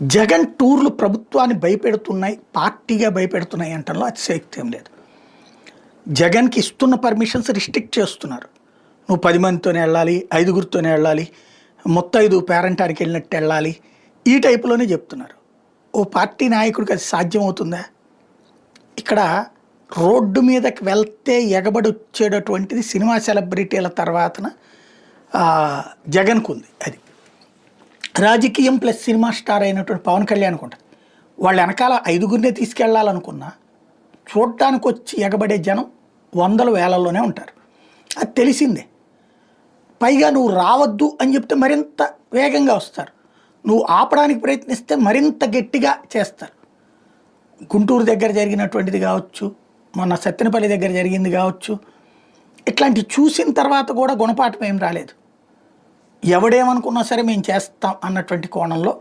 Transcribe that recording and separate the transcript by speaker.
Speaker 1: జగన్ టూర్లు ప్రభుత్వాన్ని భయపెడుతున్నాయి, పార్టీగా భయపెడుతున్నాయి అంటంలో అతిశయోక్తి ఏం లేదు. జగన్కి ఇస్తున్న పర్మిషన్స్ రిస్ట్రిక్ట్ చేస్తున్నారు. నువ్వు 10 మందితోనే వెళ్ళాలి, 5గురితోనే వెళ్ళాలి, మొత్తం 5 పేరెంటానికి వెళ్ళినట్టు వెళ్ళాలి, ఈ టైపులోనే చెప్తున్నారు. ఓ పార్టీ నాయకుడికి అది సాధ్యమవుతుందా? ఇక్కడ రోడ్డు మీదకి వెళ్తే ఎగబడి వచ్చేటటువంటిది సినిమా సెలబ్రిటీల తర్వాతన జగన్కు ఉంది. అది రాజకీయం ప్లస్ సినిమా స్టార్ అయినటువంటి పవన్ కళ్యాణ్కి ఉంటుంది. వాళ్ళ వెనకాల 5గురినే తీసుకెళ్లాలనుకున్నా చూడటానికి వచ్చి ఎగబడే జనం వందల వేలల్లోనే ఉంటారు. అది తెలిసిందే. పైగా నువ్వు రావద్దు అని చెప్తే మరింత వేగంగా వస్తారు, నువ్వు ఆపడానికి ప్రయత్నిస్తే మరింత గట్టిగా చేస్తారు. గుంటూరు దగ్గర జరిగినటువంటిది కావచ్చు, మొన్న సత్తెనపల్లి దగ్గర జరిగింది కావచ్చు, ఇట్లాంటివి చూసిన తర్వాత కూడా గుణపాఠం ఏం రాలేదు. ఎవడేమనుకున్నా సరే మేము చేస్తాం అన్నటువంటి కోణంలో